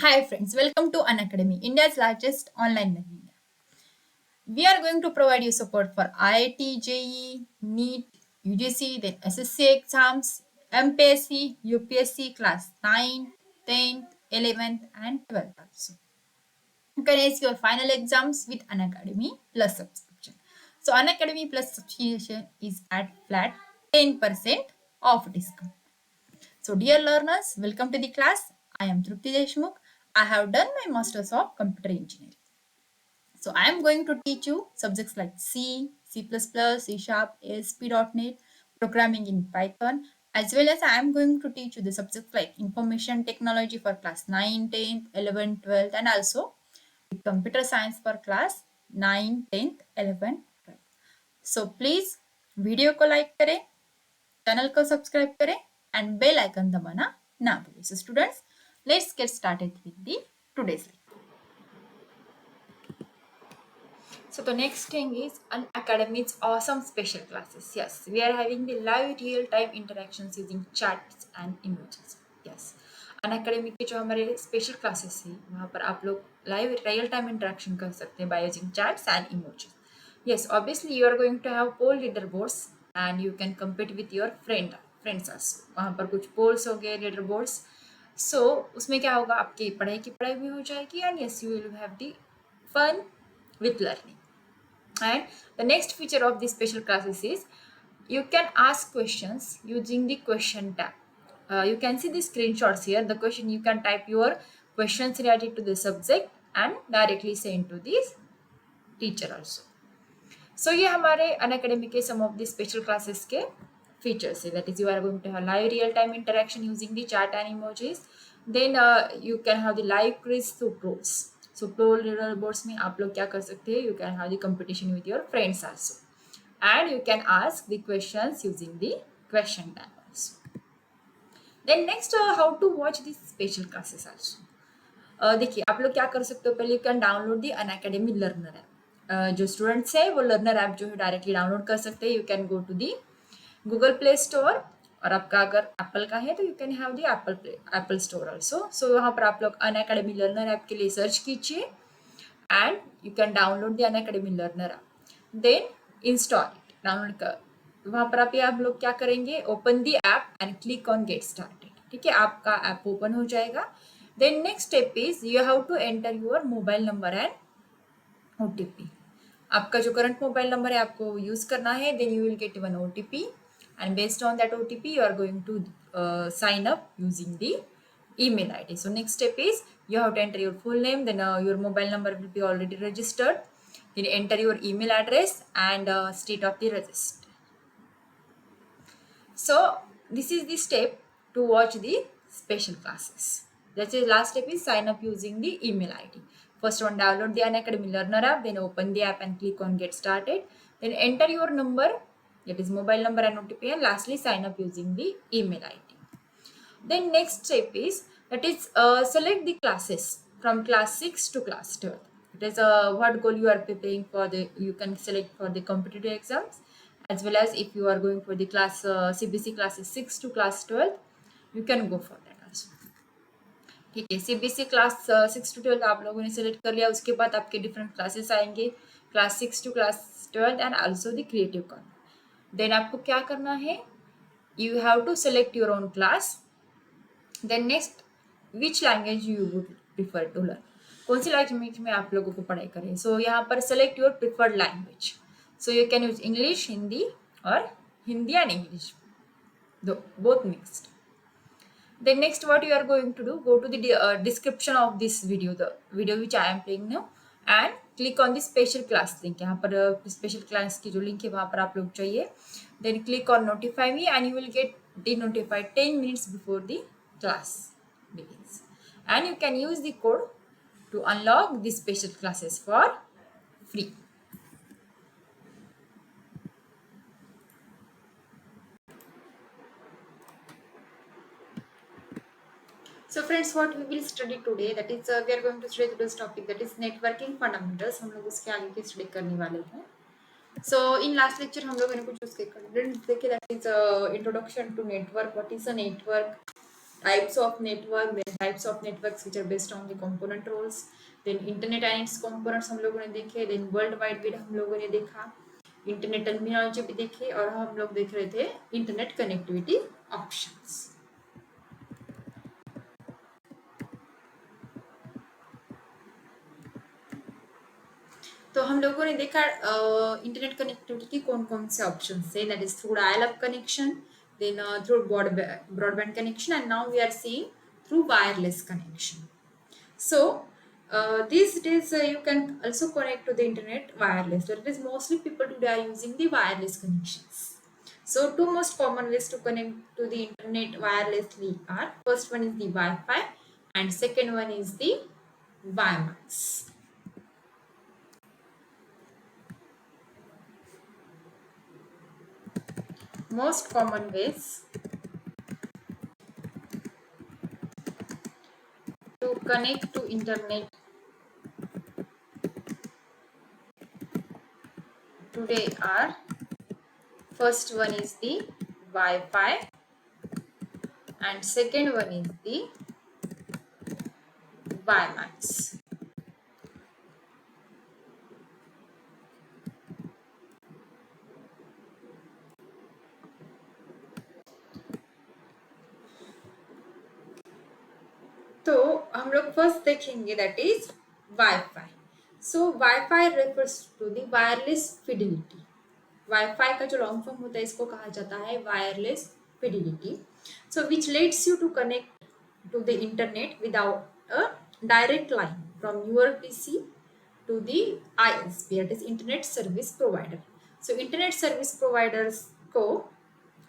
Hi friends, welcome to Unacademy, India's largest online learning app. We are going to provide you support for IIT, JEE, NEET, UGC, then SSC exams, MPSC, UPSC class 9, 10th, 11th and 12th also. You can ace your final exams with Unacademy Plus subscription. So Unacademy Plus subscription is at flat 10% off discount. So, dear learners, welcome to the class. I am Trupti Deshmukh. I have done my Masters of Computer Engineering. So, I am going to teach you subjects like C, C++, C Sharp, ASP.NET, programming in Python, as well as I am going to teach you the subjects like information technology for class 9, 10th, 11th, 12th, and also computer science for class 9, 10th, 11th, 12th. So, please video को like करें, channel को subscribe करें and bell icon दबाना ना भूलें. So students, let's get started with the today's lecture. So the next thing is Unacademy's awesome special classes. Yes, we are having the live real-time interactions using chats and emojis. Yes, Unacademy के जो हमारे special classes है वहाँ पर आप लोग live real time interaction कर सकते हैं by using chats and emojis. Yes, obviously you are going to have poll leaderboards and you can compete with your friends also. वहाँ पर कुछ polls हो गए leaderboards. So उसमें क्या होगा, आपकी पढ़ाई की पढ़ाई भी हो जाएगी and yes you will have the fun with learning. And the next feature of these special classes is you can ask questions using the question tab. You can see the screenshots here. The question, you can type your questions related to the subject and directly send to the teacher also. So ये हमारे Unacademy के some of the special classes के features है. That is, you are going to have live real time interaction using the chat and emojis. Then you can have the live quiz through pros. So pro leaderboards में आप लोग क्या कर सकते हैं? You can have the competition with your friends also, and you can ask the questions using the question tab also. Then next, how to watch these special classes also. देखिए आप लोग क्या कर सकते हो, पहले you can download the Unacademy learner app. जो students है वो लर्नर ऐप जो है डायरेक्टली डाउनलोड कर सकते हैं. You can go to the Google Play Store, और आपका अगर एप्पल का है तो you can have the Apple store also. So वहाँ पर आप लोग अनअकैडमी लर्नर ऐप के लिए सर्च कीजिए and you can download the Unacademy learner app. Then install it, download कर. वहाँ पर आप लोग क्या करेंगे, open the app and click on get started. ठीक है, आपका ऐप ओपन हो जाएगा. Then next step is you have to enter your mobile number and OTP. आपका जो करंट मोबाइल नंबर है आपको यूज करना है. then you will get one OTP and based on that OTP you are going to sign up using the email ID. So next step is you have to enter your full name, then your mobile number will be already registered. Then enter your email address and state of the register. So this is the step to watch the special classes. That's the last step is sign up using the email ID. First one, download the Unacademy Learner app, then open the app and click on get started. Then enter your number, that is mobile number and OTP, and lastly sign up using the email ID. Then next step is that is select the classes from class 6 to class 12. It is what goal you are preparing for. You can select for the competitive exams, as well as if you are going for the class CBC classes 6 to class 12, you can go for that also. ठीक है, CBC class 6 to 12 आप लोगों ने select कर लिया. उसके बाद आपके डिफरेंट क्लासेस आएंगे, class 6 to class 12 and also the creative corner. Then आपको क्या करना है, you have to select your own class. Then next, which language you would prefer to learn, कौन सी लैंग्वेज में आप लोगों को पढ़ाई करें. सो यहाँ पर select your preferred language. So you can use English, Hindi, और Hindi and English, both mixed. Then next what you are going to do, go to the description of this video, the video which I am playing now, and click on the special class link. यहाँ पर special class की जो link है वहाँ पर आप लोग चाहिए. Then click on notify me and you will get denotified 10 minutes before the class begins. And you can use the code to unlock the special classes for free. So friends, what we will study today, that is we are going to study today's topic, that is networking fundamentals. हम लोग उसके आगे की study करने वाले हैं. So in last lecture हम लोगों ने कुछ उसके कंटेंट देखे, that is introduction to network, what is a network, types of network, then types of networks which are based on the component roles, then internet and its components हम लोगों ने देखे, then वर्ल्ड वाइड वेब हम लोगों ने देखा, internet terminology भी देखे, और हम लोग देख रहे थे इंटरनेट कनेक्टिविटी ऑप्शंस। तो हम लोगों ने देखा इंटरनेट कनेक्टिविटी की कौन कौन से ऑप्शन है, that is through dial up connection, then through broadband connection, and now we are seeing through wireless connection. So these days you can also connect to the internet wireless. That is, mostly people today are using the wireless connections. So two most common ways to connect to the internet wirelessly are, first one is the Wi-Fi and second one is the WiMAX. Most common ways to connect to internet today are, first one is the Wi-Fi and second one is the WiMAX. तो हम लोग first देखेंगे that is Wi-Fi. So Wi-Fi refers to the wireless fidelity. Wi-Fi का जो long form होता है इसको कहा जाता है wireless fidelity. So which lets you to connect to the internet without a direct line from your PC to the ISP, that is internet service provider. So internet service providers को,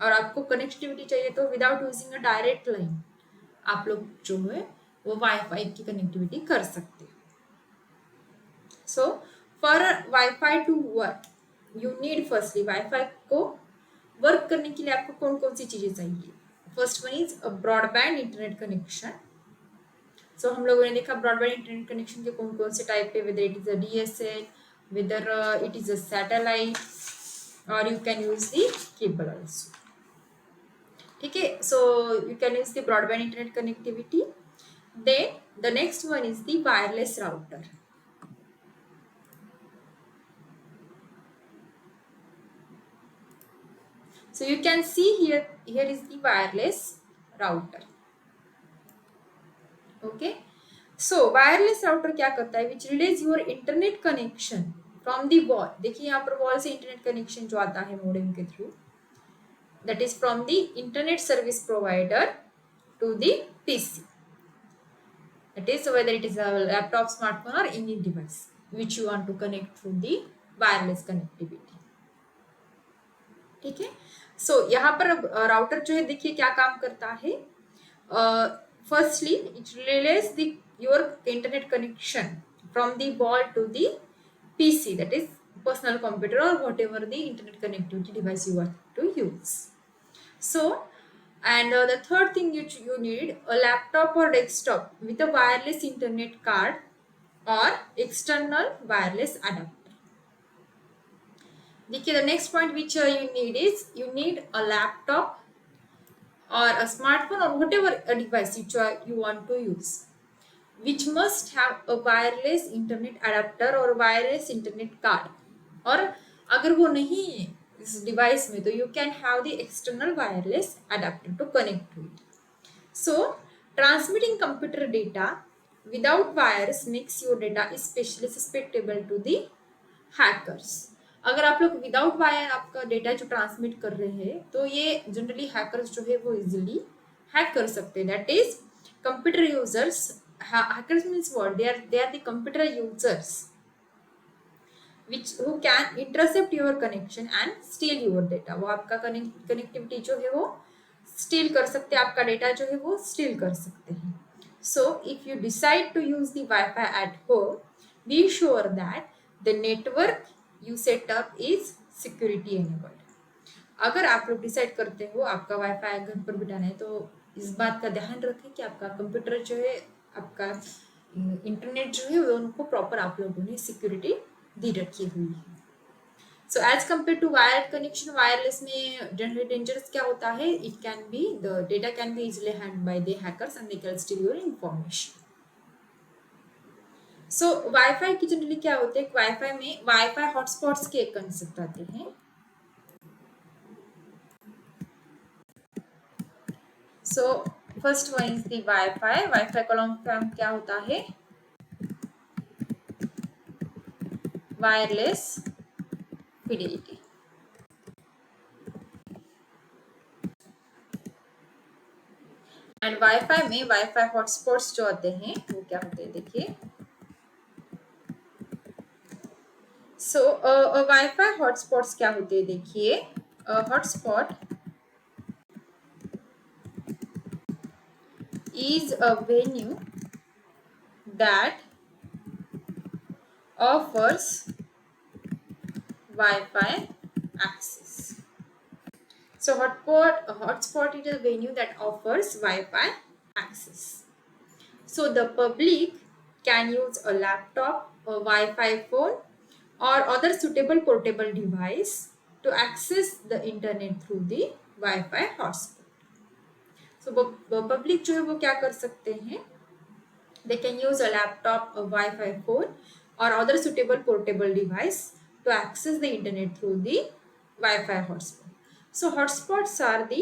और आपको connectivity चाहिए तो without using a direct line आप लोग जो है वो वाईफाई की कनेक्टिविटी कर सकते हैं। So for wifi to work you need, firstly wifi को वर्क करने के लिए आपको कौन कौन सी चीजें चाहिए। First one is broadband internet connection. So हम लोगों ने देखा ब्रॉडबैंड इंटरनेट कनेक्शन के कौन कौन से टाइप है, whether it is a DSL, whether it is a satellite, और you can use the cable also. ठीक है, so you can use the broadband internet connectivity. Then the next one is the wireless router. So you can see here is the wireless router. Okay. So wireless router क्या करता है, which relays your internet connection from the wall. देखिए यहाँ पर wall से internet connection जो आता है modem के through, that is from the internet service provider to the PC. That is whether it is a laptop, smartphone or any device which you want to connect through the wireless connectivity. ठीक है। सो यहाँ पर router जो है देखिए क्या काम करता है। Firstly it relays the your internet connection from the wall to the PC, that is personal computer और whatever the internet connectivity device you want to use. So and the third thing you need a laptop or desktop with a wireless internet card or external wireless adapter. देखिए the next point which you need is you need a laptop or a smartphone or whatever a device which you want to use, which must have a wireless internet adapter or wireless internet card, और अगर वो नहीं है इस device में तो you can have the external wireless adapter to connect to it. So transmitting computer data without wires makes your data especially susceptible to the hackers. अगर आप लोग विदाउट वायर आपका डेटा जो ट्रांसमिट कर रहे हैं तो ये जनरली हैकर्स जो है वो इजीली हैक कर सकते हैं। That is computer users, hackers means what, they are the computer users which who can intercept your connection and steal your data. वो आपका कनेक्टिविटी जो है वो स्टील कर सकते हैं, आपका डेटा जो है वो स्टील कर सकते हैं। So if you decide to use the Wi-Fi at home, be sure that the network you set up is security enabled. अगर आप लोग डिसाइड करते हो आपका वाईफाई घर पर बिठाना है तो इस बात का ध्यान रखें कि आपका कंप्यूटर जो है, आपका इंटरनेट जो है उनको प्रॉपर आप लोगों ने सिक्योरिटी दी रखी हुई है। So as compare to wired connection, wireless में डेंजरस क्या होता है, it can be the data can be easily hand by the hackers and they can steal your information. So Wi-Fi की जनरली क्या होते हैं, वाईफाई में वाईफाई हॉटस्पॉट्स के एक कंसेप्ट आते हैं। So first one is the wifi. Wifi का लॉन्ग टर्म क्या होता है, वायरलेस फिडेलिटी। एंड वाईफाई में वाईफाई हॉटस्पॉट्स जो आते हैं वो क्या होते हैं, देखिए। सो वाईफाई हॉटस्पॉट्स क्या होते हैं, देखिए। Hotspot is a venue that offers Wi-Fi access. So hotspot is a venue that offers Wi-Fi access. So the public can use a laptop, a Wi-Fi phone, or other suitable portable device to access the internet through the Wi-Fi hotspot. So public जो है वो क्या कर सकते हैं, they can use a laptop, a Wi-Fi phone, or other suitable portable device to access the internet through the Wi-Fi hotspot. So hotspots are the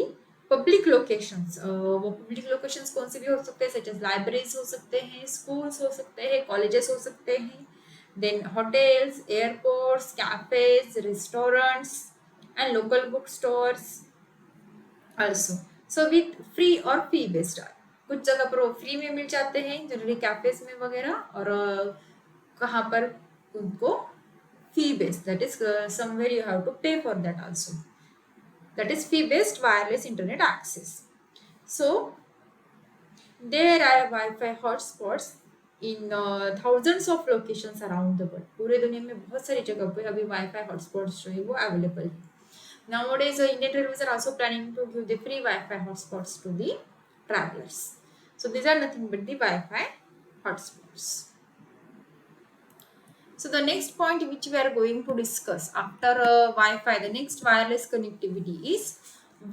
public locations. वो public locations कौन से भी हो सकते हैं, such as libraries हो सकते हैं, schools हो सकते हैं, colleges हो सकते हैं, then hotels, airports, cafes, restaurants, and local bookstores also. So with free or fee based, कुछ जगह पर वो फ्री में मिल जाते हैं जनरली कैफेज में वगैरह, और कहाँ पर उनको fee based, that is somewhere you have to pay for that also, that is fee based wireless internet access. So there are wifi hotspots in thousands of locations around the world. पूरे दुनिया में बहुत सारी जगह पे अभी wifi hotspots जो है वो अवेलेबल है. Nowadays, Indian Railways are also planning to give the free Wi-Fi hotspots to the travelers. So these are nothing but the Wi-Fi hotspots. So the next point which we are going to discuss after Wi-Fi, the next wireless connectivity is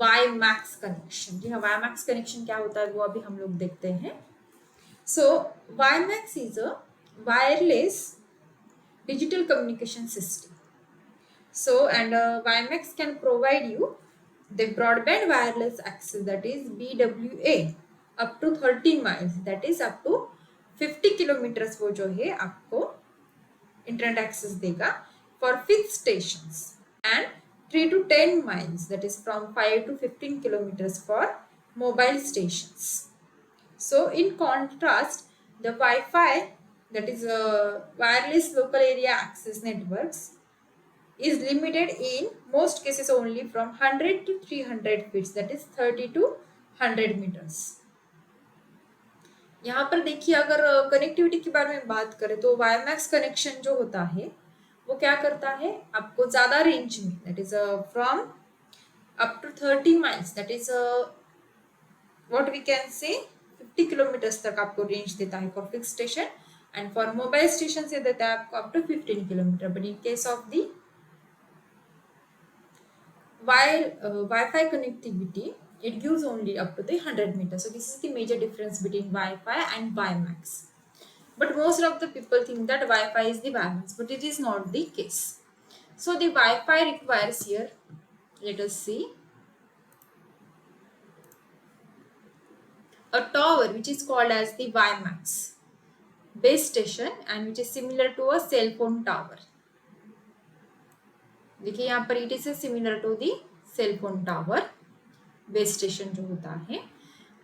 WiMAX connection. जी हाँ, WiMAX connection क्या होता है वो अभी हम लोग देखते हैं. So WiMAX is a wireless digital communication system. So and WiMAX can provide you the broadband wireless access, that is BWA, up to 30 miles, that is up to 50 kilometers वो जो है आपको इंटरनेट एक्सेस देगा for fix stations, and 3 to 10 miles, that is from 5 to 15 kilometers for mobile stations. So in contrast, the Wi-Fi, that is wireless local area access networks, is limited in most cases only from 100 to 300 feet, that is 30 to 100 meters. यहाँ पर देखिए, अगर connectivity के बारे में बात करें तो वाईमैक्स कनेक्शन जो होता है वो क्या करता है, आपको ज़्यादा रेंज में, that is from up to 30 miles, that is what we can say 50 kilometres तक आपको रेंज देता है for fix station, and for mobile station से देता है आपको up to 15 kilometre. But in case of the Wi-Fi connectivity, it gives only up to the 100 meters. So this is the major difference between Wi-Fi and WiMAX. But most of the people think that Wi-Fi is the WiMAX, but it is not the case. So the Wi-Fi requires here, let us see, a tower which is called as the WiMAX base station, and which is similar to a cell phone tower. देखिए यहाँ पर it is similar to the cell phone tower base station जो होता है,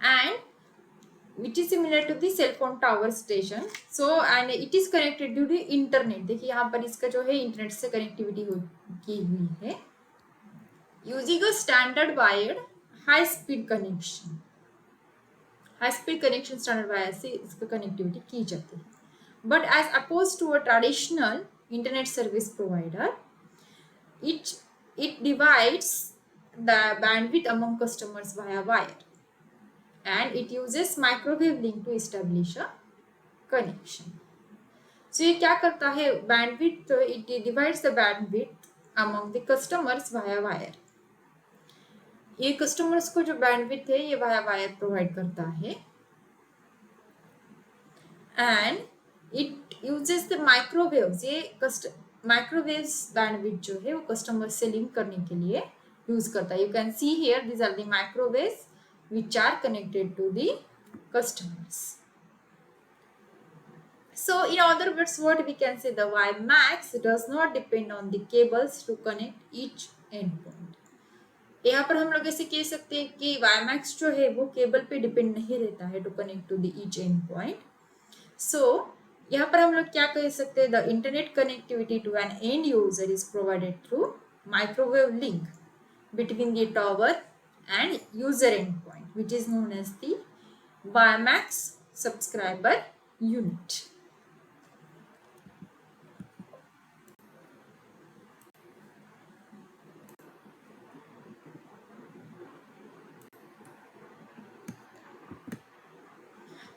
and which is similar to the cell phone tower station. So and it is connected to the internet. देखिए यहाँ पर इसका जो है इंटरनेट से कनेक्टिविटी की हुई है using a standard wired high speed connection. High speed connection standard wire से इसका कनेक्टिविटी की जाती है. But as oppose to a traditional internet service provider, it divides the bandwidth among customers via wire, and it uses microwave link to establish a connection. So ये क्या करता है, bandwidth, it divides the bandwidth among the customers via wire. ये customers को जो bandwidth है ये via wire provide करता है and it uses the microwaves. ये माइक्रोवेव्स बैंडविड्थ जो है वो कस्टमर से लिंक करने के लिए यूज करता है. You can see here these are the microwaves which are connected to the customers. So in other words, what we can say, the WiMAX does not depend on the cables to connect each endpoint. यहाँ पर हम लोग ऐसे कह सकते हैं कि WiMAX जो है वो केबल पे डिपेंड नहीं रहता है to connect to the each end point. So यहाँ पर हम लोग क्या कह सकते हैं, the internet connectivity to an end user is provided through microwave link between the tower and user endpoint, which is known as the WiMAX subscriber unit.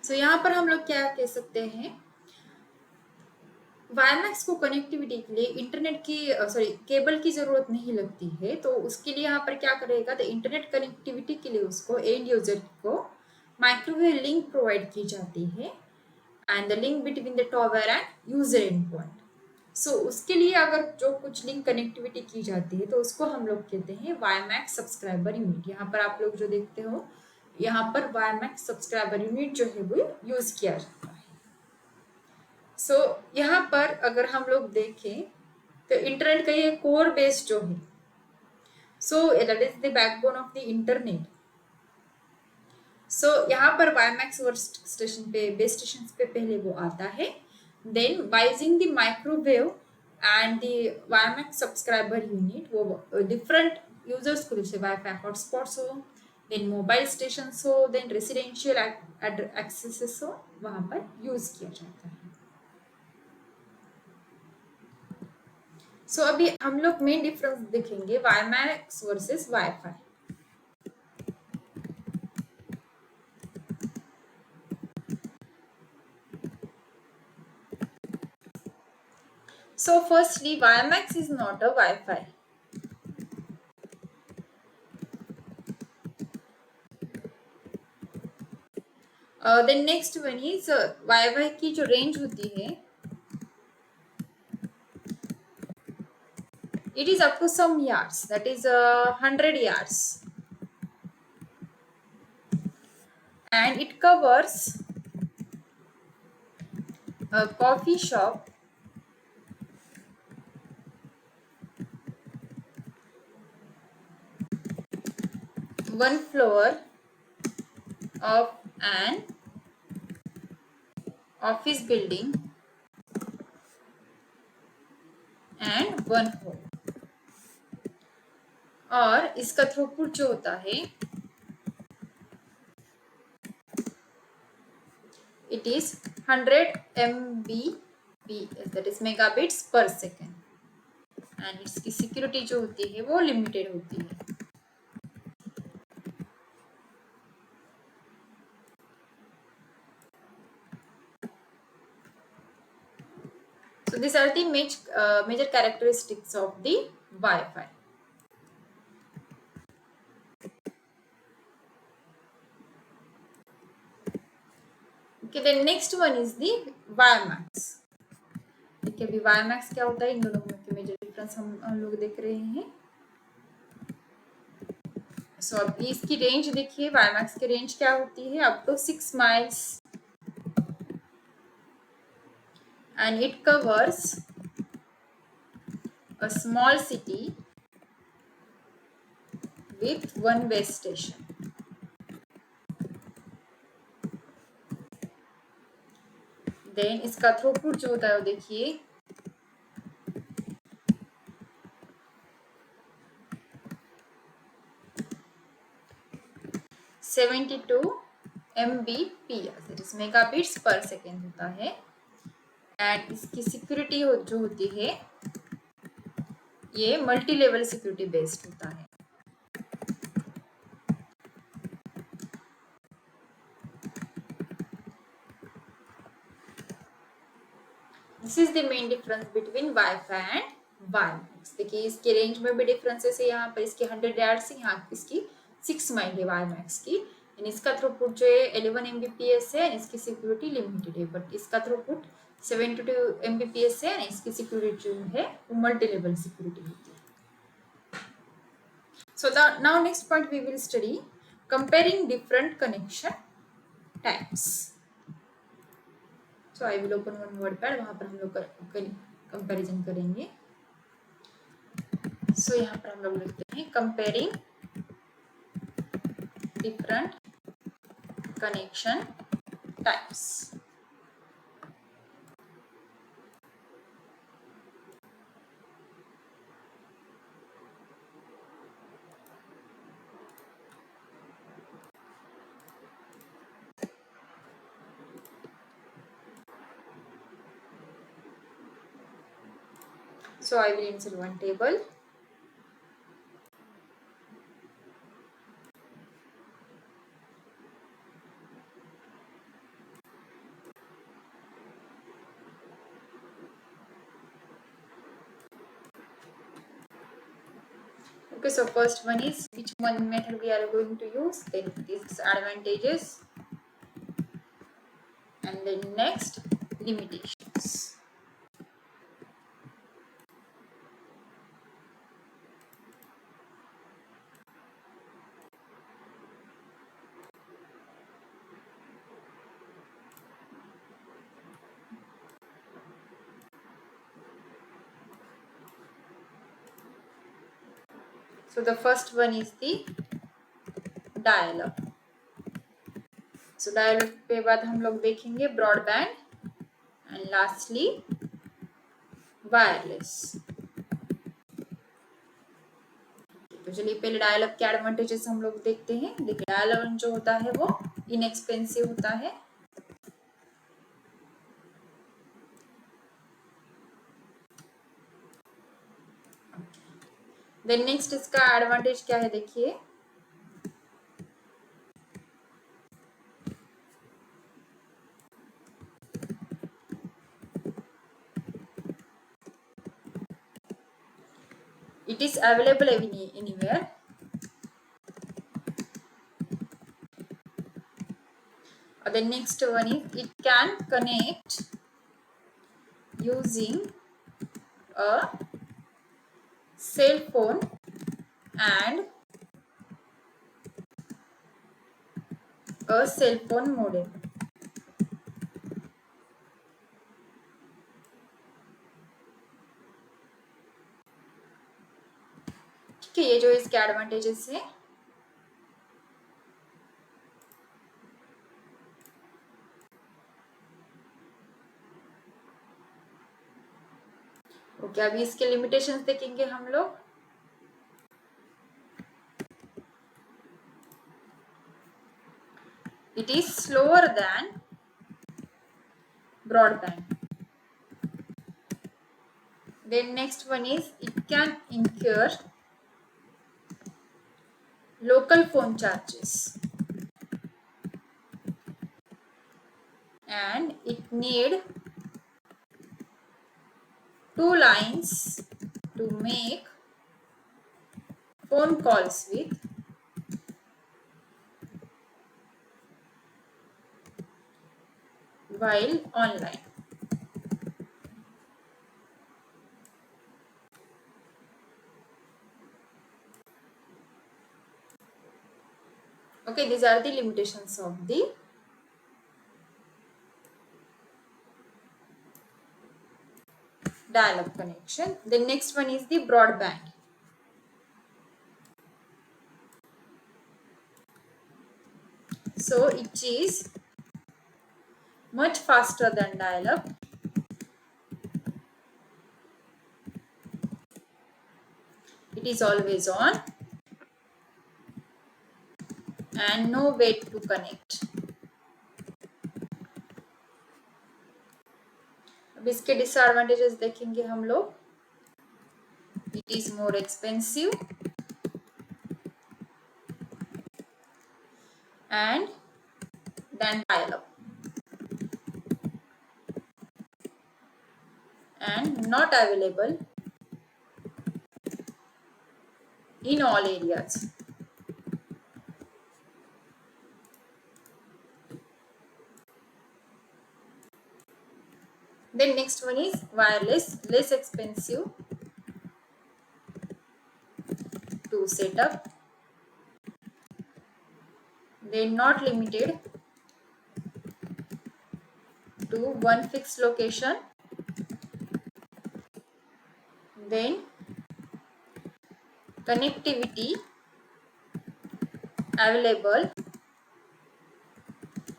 So यहाँ पर हम लोग क्या कह सकते हैं, WiMAX को कनेक्टिविटी के लिए इंटरनेट की केबल की जरूरत नहीं लगती है. तो उसके लिए यहाँ पर क्या करेगा, द इंटरनेट कनेक्टिविटी के लिए उसको एंड यूजर को माइक्रोवेव लिंक प्रोवाइड की जाती है and the link between the tower and user end point. So उसके लिए अगर जो कुछ लिंक कनेक्टिविटी की जाती है तो उसको हम लोग कहते हैं WiMAX सब्सक्राइबर यूनिट. यहाँ पर आप लोग जो देखते हो यहाँ पर WiMAX सब्सक्राइबर यूनिट जो है वो यूज किया जाता है. सो यहाँ पर अगर हम लोग देखें तो इंटरनेट का ये कोर बेस जो है, so that is the backbone of the internet. So यहाँ पर WiMAX वर्क स्टेशन पे, बेस स्टेशन पे पहले वो आता है. Then by using the microwave and the WiMAX subscriber unit वो डिफरेंट यूजर्स को, जैसे वाईफाई हॉटस्पॉट्स हो, देन मोबाइल स्टेशन हो, देन रेसिडेंशियल एक्सेसेस हो, वहां पर यूज किया जाता है. सो अभी हम लोग मेन डिफरेंस देखेंगे WiMAX versus wifi. So firstly, WiMAX is not a Wi-Fi. Then next one is Wi-Fi की जो रेंज होती है, it is up to some yards, that is 100 yards, and it covers a coffee shop, one floor of an office building and one home. और इसका throughput जो होता है it is 100 Mbps, that is megabits per second, and इसकी security जो होती है वो लिमिटेड होती है. So these are the major characteristics of the Wi-Fi. Okay, the next one is the WiMAX. देखिए अभी WiMAX क्या होता है, इन दोनों में मेजर डिफरेंस हम लोग देख रहे हैं. सो अभी इसकी रेंज देखिए, WiMAX की रेंज क्या होती है, up to 6 miles, and it covers a small city with one base station. Then इसका थ्रूपुट जो होता है वो देखिए 72 Mbps, that is megabits per second होता है. एंड इसकी सिक्योरिटी जो होती है ये मल्टी लेवल सिक्योरिटी बेस्ड होता है. This is the main difference between Wi-Fi and WiMAX. देखिए इसके रेंज में भी डिफरेंसेस है, यहाँ पर इसकी 100 यार्ड्स है, यहाँ इसकी 6 माइल है वाई मैक्स की। एंड इसका थ्रूपुट जो है 11 Mbps है, इसकी सिक्योरिटी लिमिटेड है, बट इसका थ्रूपुट 72 Mbps है, इसकी सिक्योरिटी जो है वो मल्टी लेवल सिक्योरिटी होती है। So now next point we will study comparing different connection types. So I will open one WordPad, वहाँ पर हम लोग कंपैरिजन करेंगे। So यहाँ पर हम लोग लिखते हैं comparing different connection types. So I will insert one table. Okay, so first one is which one method we are going to use, then these advantages, and then next limitations. So the first one is the dial-up. So dial-up के बाद हम लोग देखेंगे broadband and lastly wireless. तो चलिए पहले dial-up के advantages हम लोग देखते हैं। देखिए डायल-अप जो होता है वो इनएक्सपेंसिव होता है, देन नेक्स्ट इसका एडवांटेज क्या है देखिए, it is available anywhere. The next one is it can connect using a cell phone and a cell phone modem. ठीक है, ये जो इसके एडवांटेजेस है। ओके, अभी इसके लिमिटेशंस देखेंगे हम लोग। It is slower than broadband. Then next one is it can incur local phone charges and it need 2 lines to make phone calls with while online. Okay, these are the limitations of the dial-up connection. The next one is the broadband. So it is much faster than dial-up. It is always on and no wait to connect. अब इसके disadvantages देखेंगे हम लोग। It is more expensive and than dial-up and not available in all areas. Then next one is wireless, less expensive to set up, then not limited to one fixed location, then connectivity available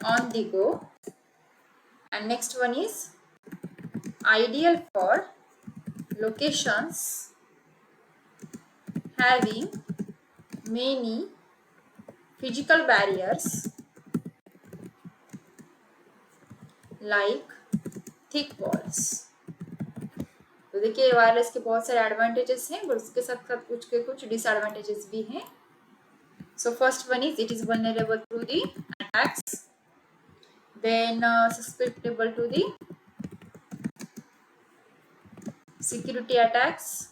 on the go, and next one is ideal for locations having many physical barriers like thick walls. तो देखिए wireless के बहुत सारे advantages हैं पर उसके साथ साथ कुछ डिसएडवांटेजेस भी हैं. So first one is it is vulnerable to the attacks, then susceptible to the security attacks,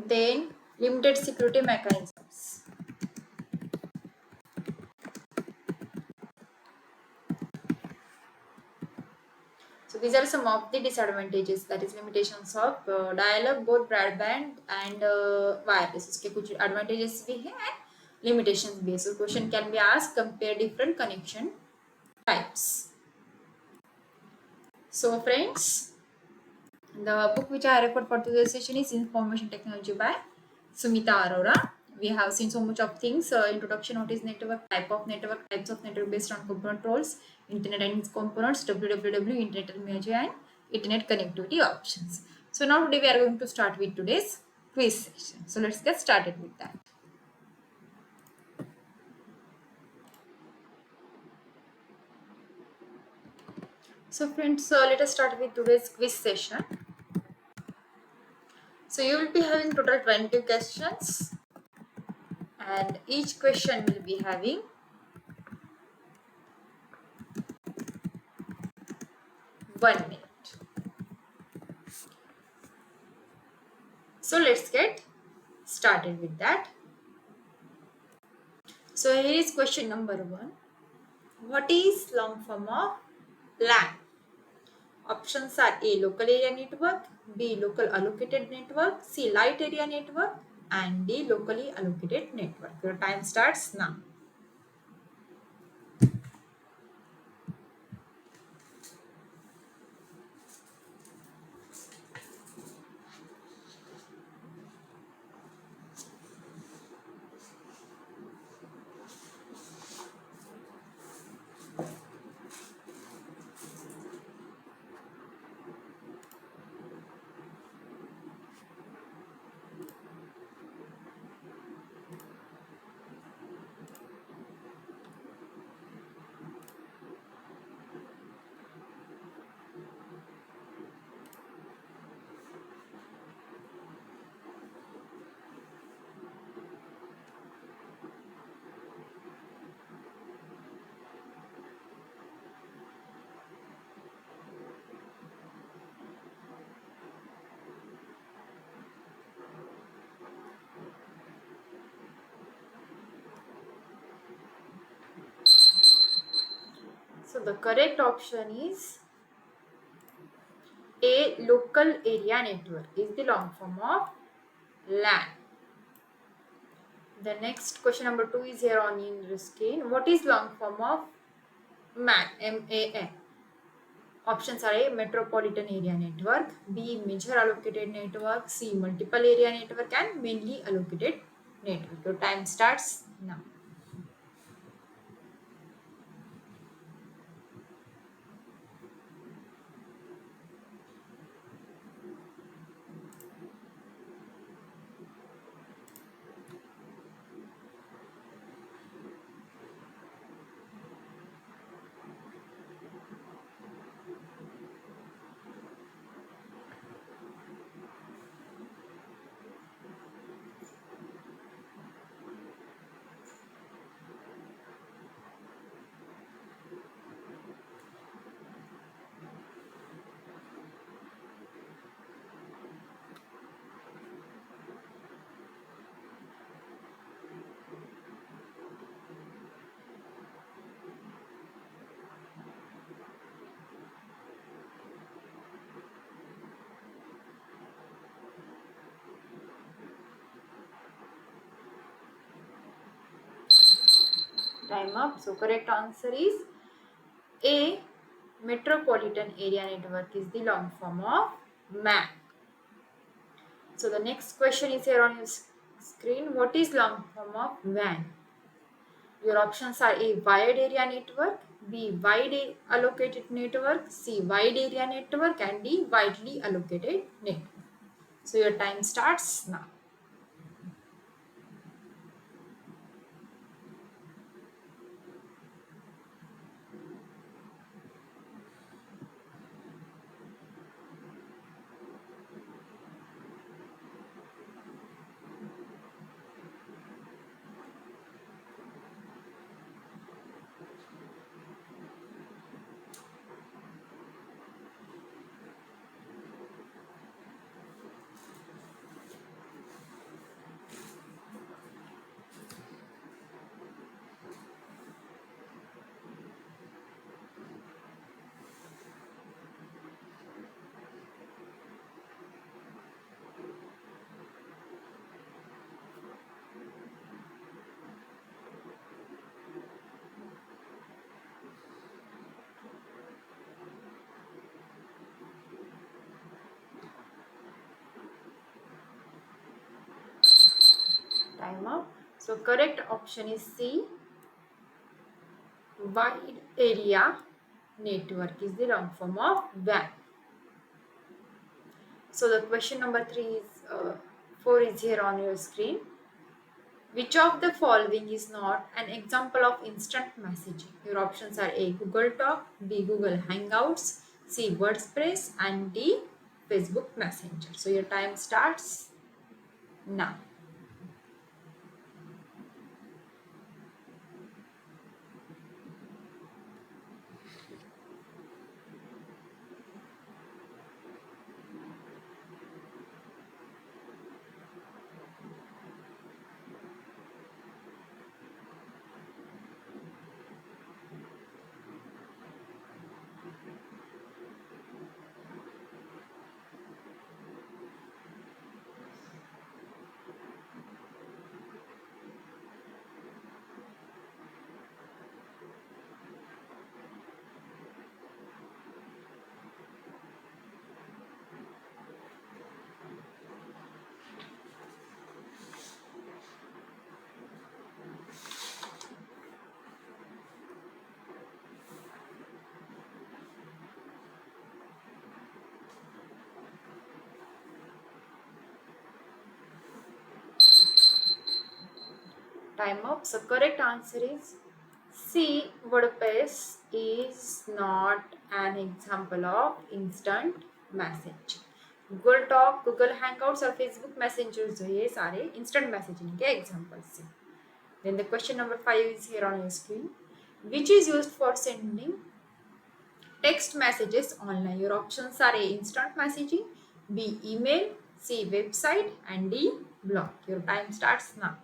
then limited security mechanisms. So these are some of the disadvantages, that is limitations of dial-up, both broadband and wireless. इसके कुछ advantages भी हैं and limitations भी. So question can be asked, compare different connection types. So friends, the book which I referred for today's session is Information Technology by Sumita Arora. We have seen so much of things, introduction, what is network, type of network, types of network based on component roles, internet and its components, www, internet terminology and internet connectivity options. So now today we are going to start with today's quiz session. So let's get started with that. So friends, let us start with today's quiz session. So you will be having total 20 questions and each question will be having 1 minute. So let's get started with that. So here is question number 1. What is long form of LAN? Options are A, local area network, B, local allocated network, C, light area network, and D, locally allocated network. Your time starts now. So the correct option is A, local area network is the long form of LAN. The next question number 2 is here on your screen. What is long form of MAN? M-A-N. Options are A, metropolitan area network, B, major allocated network, C, multiple area network, and mainly allocated network. Your time starts now. Time up. So correct answer is A. Metropolitan Area Network is the long form of MAC. So the next question is here on your screen. What is long form of WAN? Your options are A. Wide area network, B. Wide allocated network, C. Wide area network, and D. Widely allocated network. So your time starts now. Time up. So correct option is C. Wide area network is the long form of WAN. So the question number 4 is here on your screen. Which of the following is not an example of instant messaging? Your options are A. Google Talk, B. Google Hangouts, C. WordPress, and D. Facebook Messenger. So your time starts now. Time up. So correct answer is C. WordPress is not an example of instant message. Google talk, Google Hangouts और Facebook messenger जो ये सारे instant messaging के examples हैं. Then the question number 5 is here on your screen. Which is used for sending text messages online? Your options are A. Instant messaging, B. Email, C. Website, and D. Blog. Your time starts now.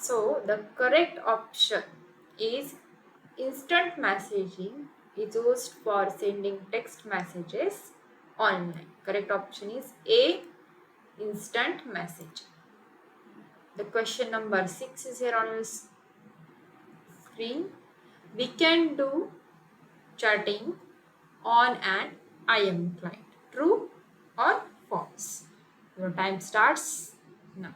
So the correct option is instant messaging is used for sending text messages online. Correct option is A. Instant messaging. The question number 6 is here on your screen. We can do chatting on an IM client. True or false? Your time starts now.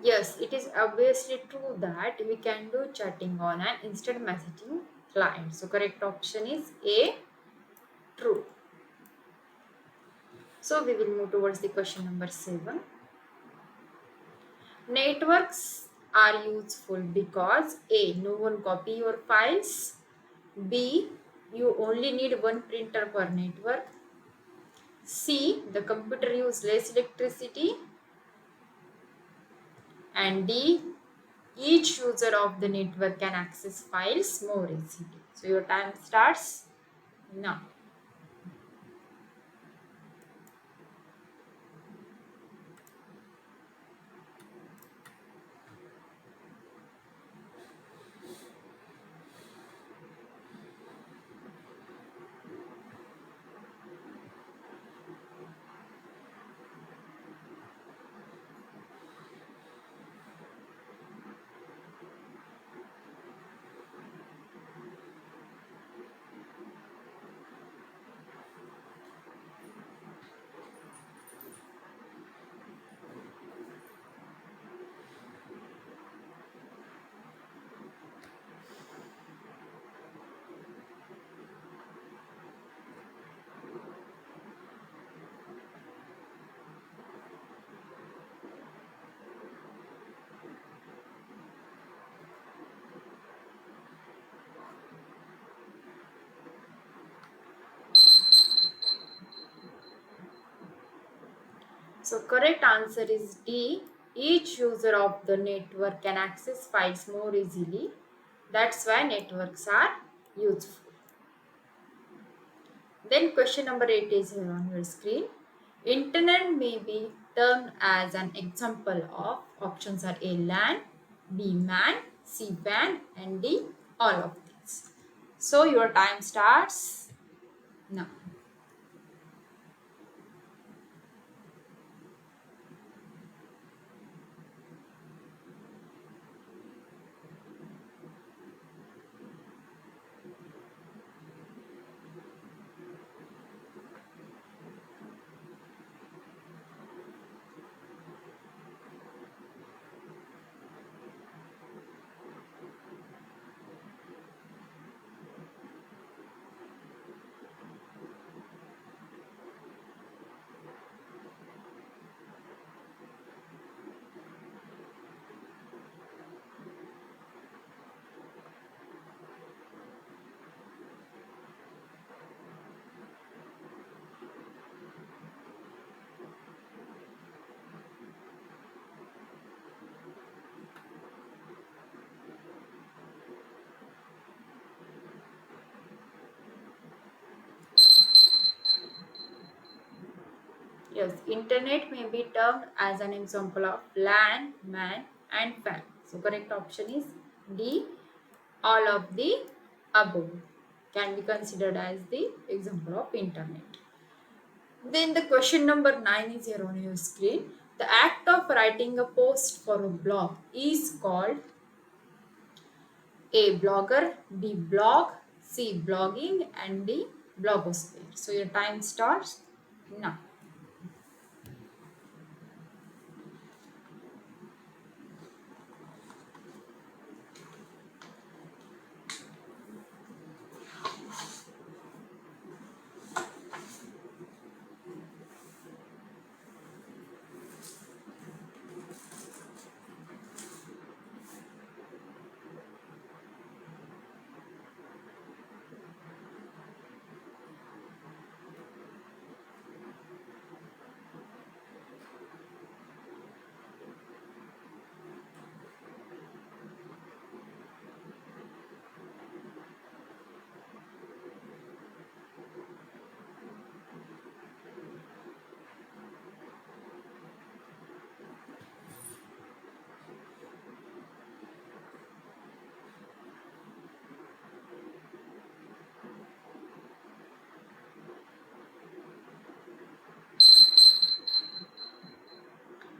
Yes, it is obviously true that we can do chatting on an instant messaging client. So correct option is A, true. So we will move towards the question number 7. Networks are useful because A, no one copy your files. B, you only need one printer per network. C, the computer use less electricity. And D, each user of the network can access files more easily. So your time starts now. So correct answer is D. Each user of the network can access files more easily. That's why networks are useful. Then question number 8 is here on your screen. Internet may be termed as an example of options are A, LAN, B, MAN, C, WAN, and D, all of these. So your time starts now. Yes, internet may be termed as an example of LAN, MAN, and WAN. So correct option is D. All of the above can be considered as the example of internet. Then the question number 9 is here on your screen. The act of writing a post for a blog is called A, blogger, B, blog, C, blogging, and D, blogosphere. So your time starts now.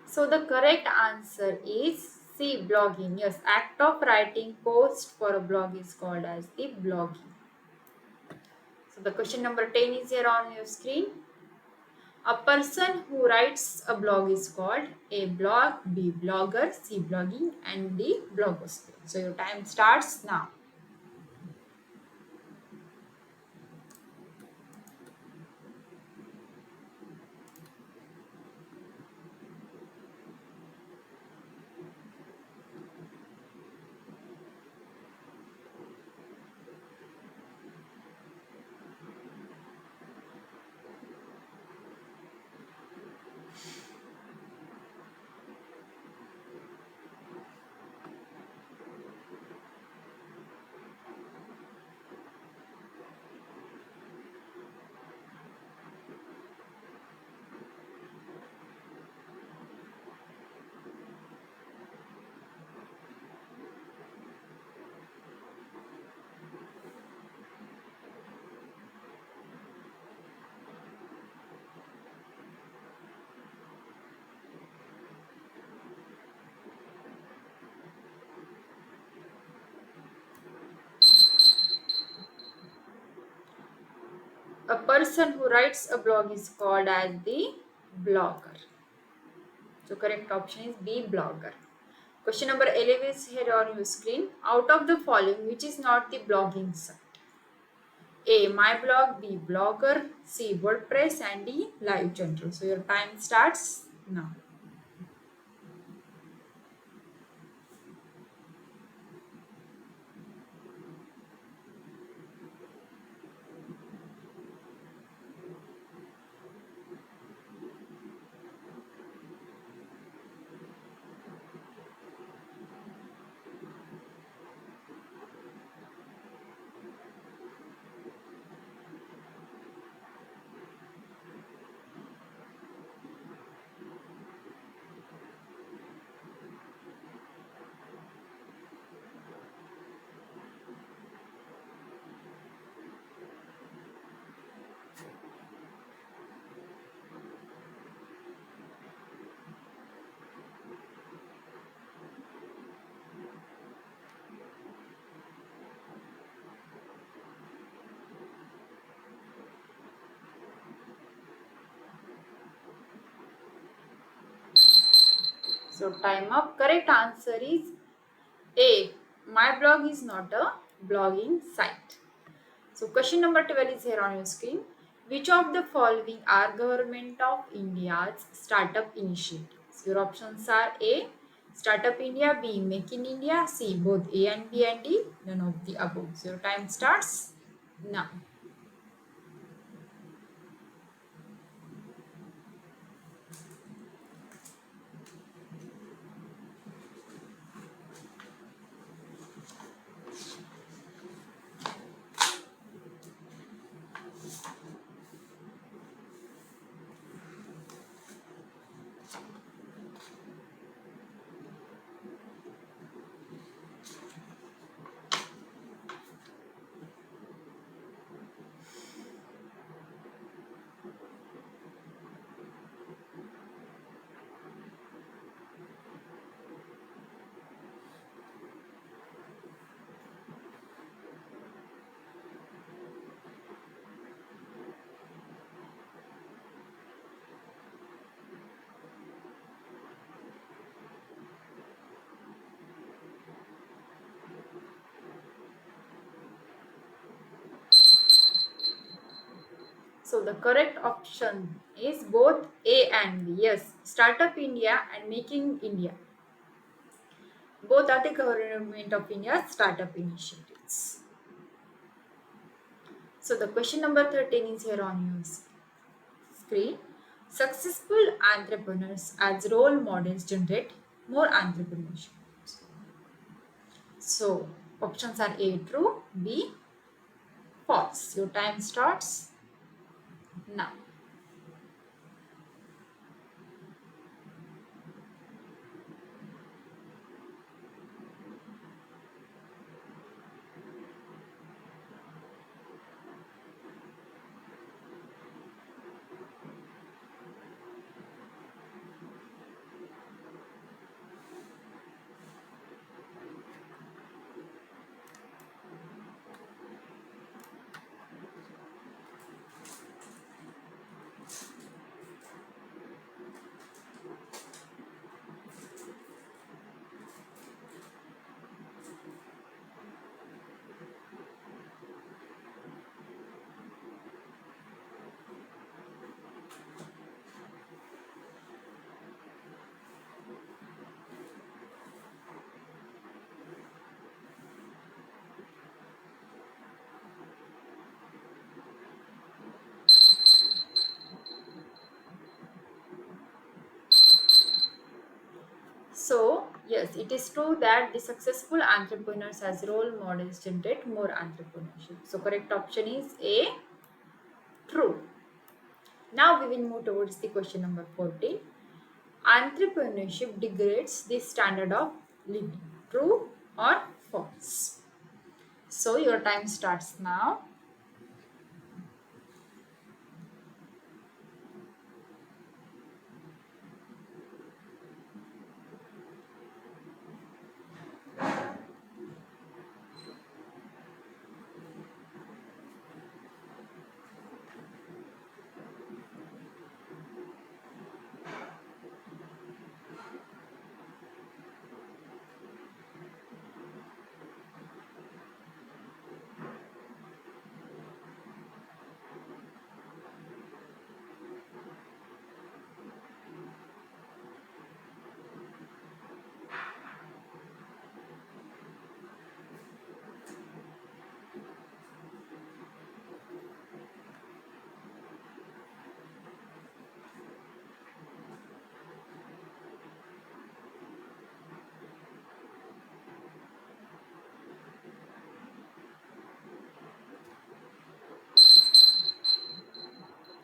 So the correct answer is C, blogging. Yes, act of writing post for a blog is called as the blogging. So the question number 10 is here on your screen. A person who writes a blog is called A. Blog, B. Blogger, C. Blogging, and D. Blogosphere. So your time starts now. A person who writes a blog is called as the blogger. So correct option is B. Blogger. Question number 11 is here on your screen. Out of the following, which is not the blogging site? A. My blog, B. Blogger, C. WordPress, and D. Live Journal. So your time starts now. So time up. Correct answer is A. My blog is not a blogging site. So question number 12 is here on your screen. Which of the following are Government of India's startup initiatives? Your options are A. Startup India, B. Make in India, C. Both A and B and D, none of the above. So your time starts now. So the correct option is both A and B. Yes, Startup India and Making India. Both are the Government of India's startup initiatives. So the question number 13 is here on your screen. Successful entrepreneurs as role models generate more entrepreneurship. So options are A true, B false. Your time starts now. So yes, it is true that the successful entrepreneurs as role models generate more entrepreneurship. So correct option is A, true. Now we will move towards the question number 14. Entrepreneurship degrades the standard of living. True or false? So your time starts now.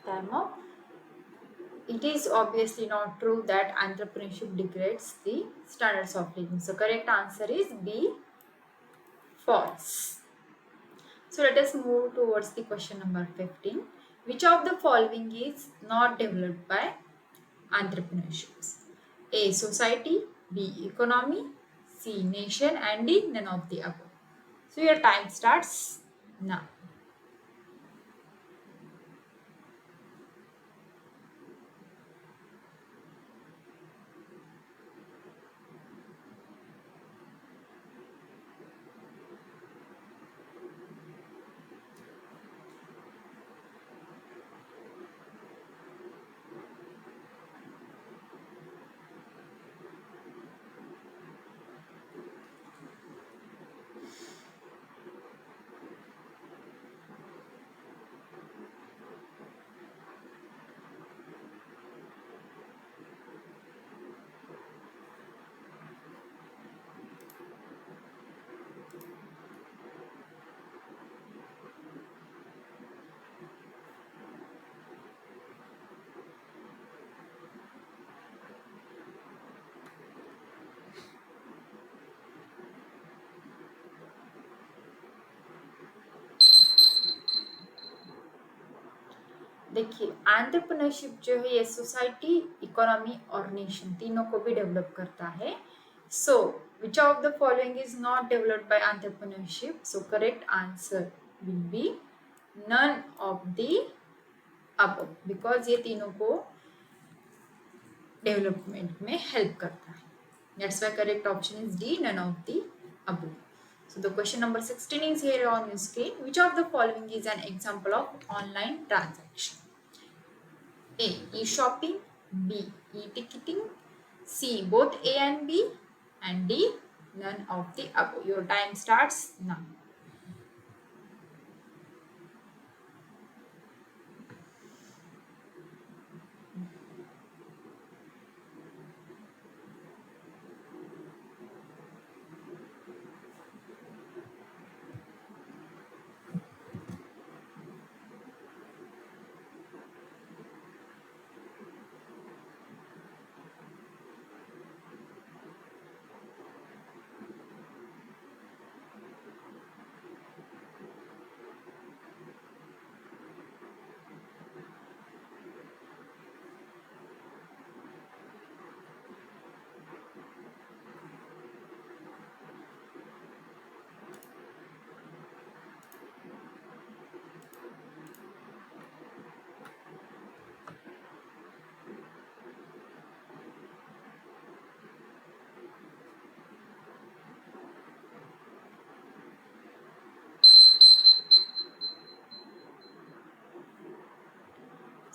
Time up. It is obviously not true that entrepreneurship degrades the standards of living. So correct answer is B, false. So let us move towards the question number 15. Which of the following is not developed by entrepreneurships? A, society, B, economy, C, nation, and D, none of the above. So your time starts now. देखिए entrepreneurship जो है ये society, economy और nation तीनों को भी develop करता है. So which of the following is not developed by entrepreneurship? So correct answer will be none of the above, because ये तीनों को डेवलपमेंट में हेल्प करता है. That's why correct option is D, none of the above. So the question number 16 is here on your screen. Which of the following is an example of online transaction? A, e-shopping, B, e-ticketing, C, both A and B, and D, none of the above. Your time starts now.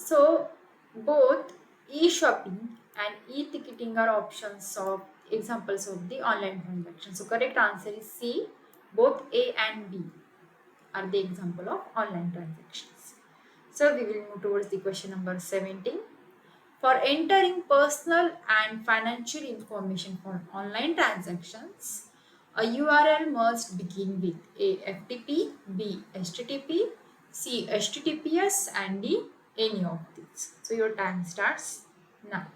So both e-shopping and e-ticketing are options of examples of the online transaction. So correct answer is C. Both A and B are the example of online transactions. So we will move towards the question number 17. For entering personal and financial information for online transactions, a URL must begin with A FTP, B HTTP, C HTTPS, and D any of these. So your time starts now.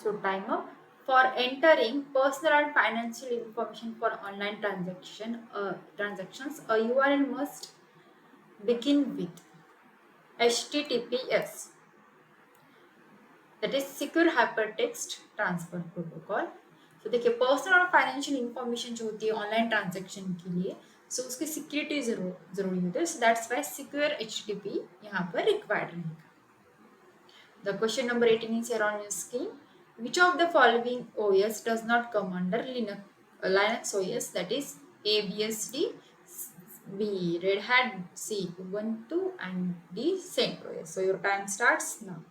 So time up. For entering personal and financial information for online transactions, a URL must begin with HTTPS, that is Secure Hypertext Transfer Protocol. तो देखिए personal और financial information जो होती है online transaction के लिए सो उसकी security जरूरी होती है, so that's why secure HTTP यहाँ पर रिक्वायर्ड रहेगा. The question number 18 is here on your screen. Which of the following OS does not come under Linux OS? That is A BSD, B Red Hat, C Ubuntu, and D CentOS. So your time starts now.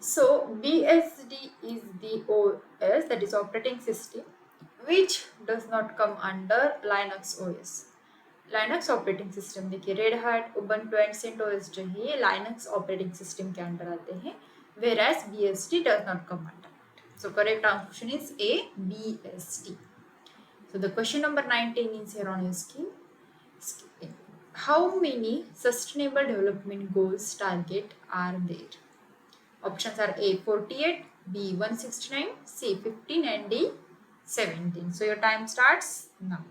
So BSD is the OS, that is operating system, which does not come under Linux OS. Linux operating system देखिए Red Hat Ubuntu and CentOS जो है Linux operating system के under आते हैं, whereas BSD does not come under it. So correct answer is A BSD. So the question number 19 is here on your screen. How many sustainable development goals target are there? Options are A 48, B 169, C 15, and D 17. So your time starts now.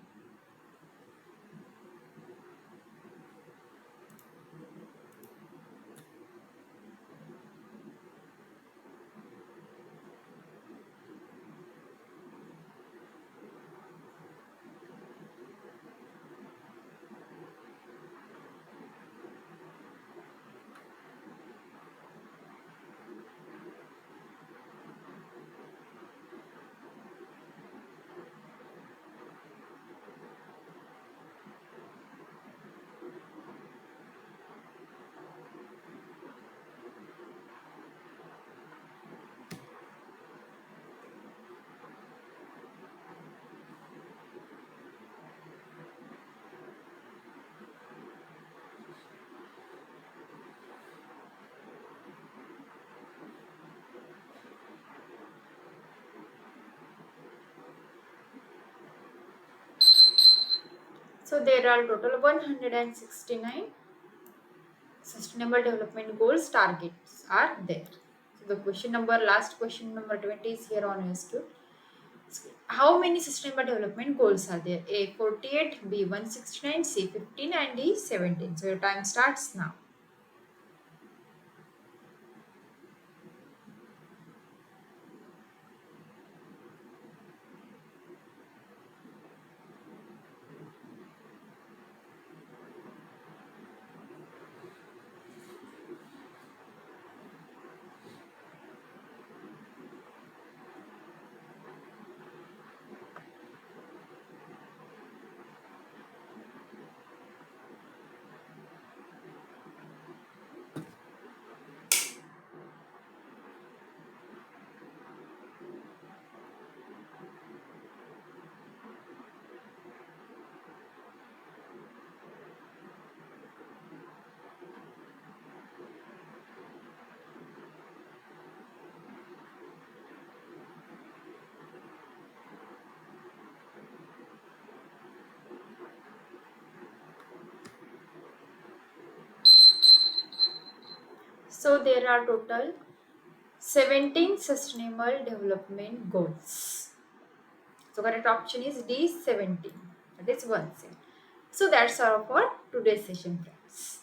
So there are total 169 sustainable development goals targets are there. So the last question number 20 is here on your screen. How many sustainable development goals are there? A 48, B 169, C 15 and D 17. So your time starts now. So there are total 17 sustainable development goals. So correct option is D 17. That is one set. So that's all for today's session, friends.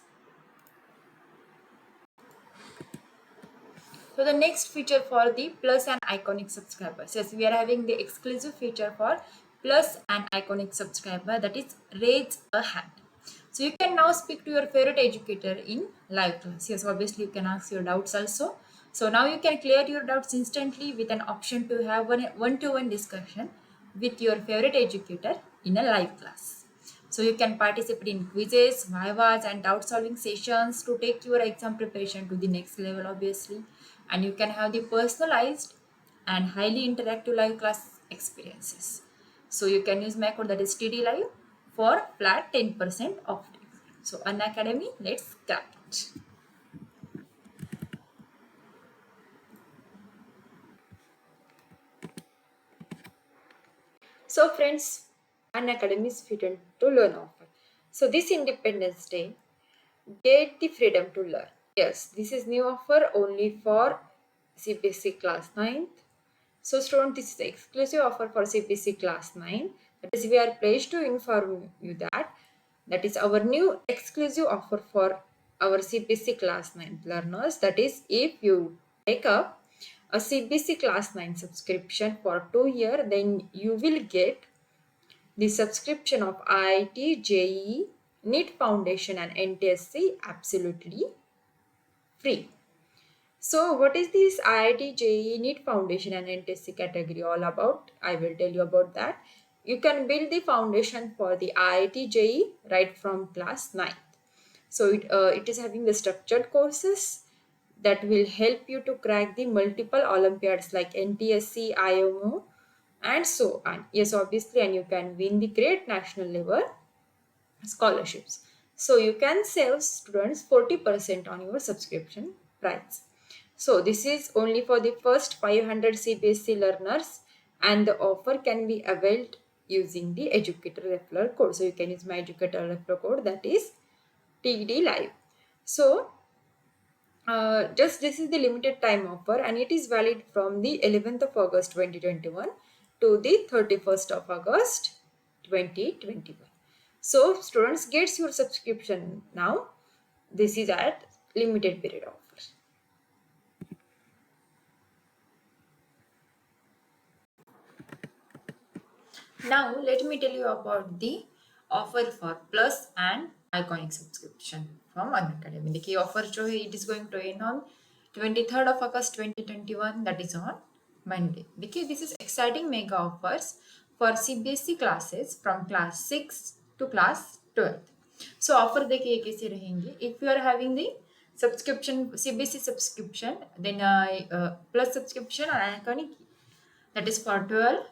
So the next feature for the plus and iconic subscribers. Yes, we are having the exclusive feature for plus and iconic subscriber, that is raise a hand. So you can now speak to your favorite educator in live class. Yes, obviously you can ask your doubts also. So now you can clear your doubts instantly with an option to have one-to-one discussion with your favorite educator in a live class. So you can participate in quizzes, vivas and doubt solving sessions to take your exam preparation to the next level, obviously. And you can have the personalized and highly interactive live class experiences. So you can use my code, that is TD Live, for flat 10% off. So Unacademy, let's get it. So friends, Unacademy is freedom to learn offer. So this Independence Day, get the freedom to learn. Yes, this is new offer only for CBSE class 9th. So student, this is the exclusive offer for CBSE class 9. That is, we are pleased to inform you that is our new exclusive offer for our CBSE class 9 learners. That is, if you take up a CBSE class 9 subscription for 2 years, then you will get the subscription of IIT, JEE, NEET Foundation and NTSC absolutely free. So what is this IIT, JEE, NEET Foundation and NTSC category all about? I will tell you about that. You can build the foundation for the IIT, JEE right from class 9th. So it is having the structured courses that will help you to crack the multiple Olympiads like NTSC, IMO and so on. Yes, obviously, and you can win the great national level scholarships. So you can save students 40% on your subscription price. So this is only for the first 500 CBSE learners and the offer can be availed using the educator referral code. So you can use my educator referral code, that is TD Live. So just this is the limited time offer and it is valid from the 11th of August 2021 to the 31st of August 2021. So students gets your subscription now. This is at limited period offer. Now let me tell you about the offer for plus and iconic subscription from Unacademy. The key offer it is going to end on 23rd of August 2021, that is on Monday. देखिए, this is exciting mega offers for CBSE classes from class 6 to class 12th. So offer देखिए कैसे रहेंगे. If you are having the subscription CBSE subscription, then plus subscription or iconic, that is for 12,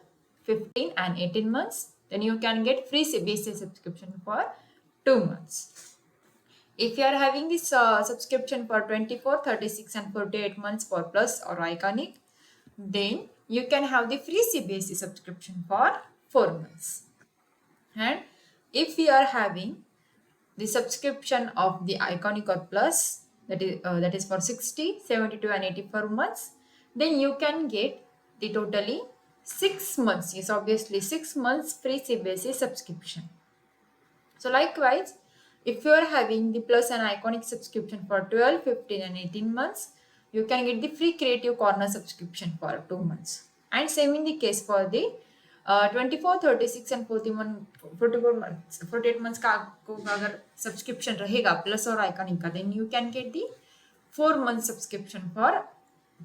15 and 18 months, then you can get free CBSE subscription for 2 months. If you are having this subscription for 24, 36 and 48 months for plus or iconic, then you can have the free CBSE subscription for 4 months. And if you are having the subscription of the iconic or plus, that is for 60, 72 and 84 months, then you can get the totally 6 months, yes, obviously 6 months free CBSE subscription. So likewise, if you are having the Plus and Iconic subscription for 12, 15 and 18 months, you can get the free Creative Corner subscription for 2 months. And same in the case for the 24, 36 and 41, 44 months, 48 months का आपको अगर subscription रहेगा plus और iconic का, then you can get the 4 month subscription for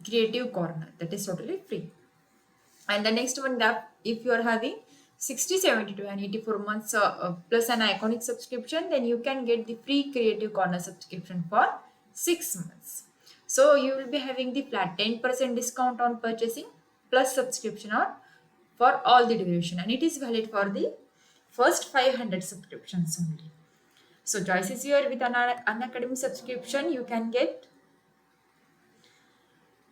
Creative Corner, that is totally free. And the next one, that if you are having 60, 72 and 84 months plus an iconic subscription, then you can get the free Creative Corner subscription for 6 months. So you will be having the flat 10% discount on purchasing plus subscription on for all the duration, and it is valid for the first 500 subscriptions only. So choice is here. With an Unacademy subscription, you can get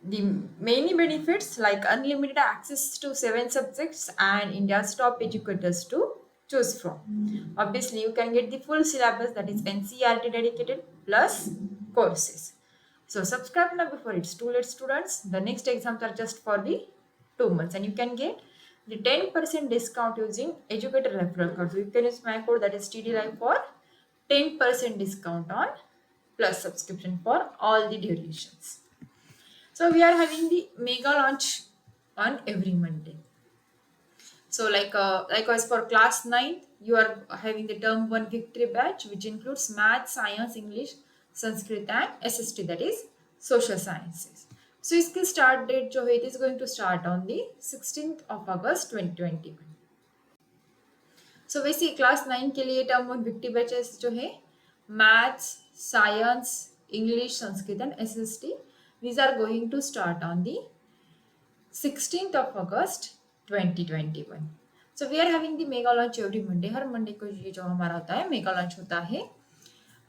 the many benefits like unlimited access to 7 subjects and India's top educators to choose from. Obviously, you can get the full syllabus, that is NCERT dedicated plus courses. So subscribe now before it's too late, students. The next exams are just for the 2 months, and you can get the 10% discount using educator referral code. So you can use my code, that is TD Live, for 10% discount on plus subscription for all the durations. So we are having the mega launch on every Monday. So likewise for class 9, you are having the term 1 victory batch, which includes math, science, English, Sanskrit and SST, that is social sciences. So इसकी start date जो है, it is going to start on the 16th of August 2021. So वैसे class 9 के लिए term 1 victory batches जो है maths, science, English, Sanskrit and SST, these are going to start on the 16th of August 2021. So we are having the mega launch every Monday. Her Monday को ये जो हमारा होता है mega launch होता है.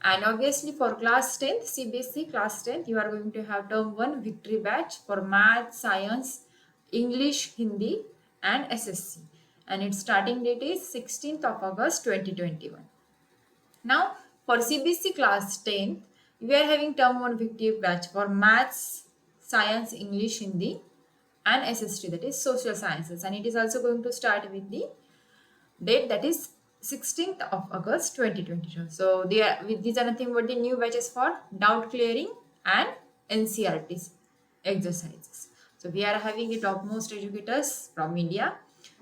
And obviously for class 10th, CBSE class 10th, you are going to have term 1 victory batch for math, science, English, Hindi and SSC. And its starting date is 16th of August 2021. Now for CBSE class 10th, we are having term 1 victory batch for maths, science, English, Hindi and SST, that is social sciences, and it is also going to start with the date, that is 16th of August 2022. So these are nothing but the new batches for doubt clearing and NCERT exercises. So we are having the topmost educators from India.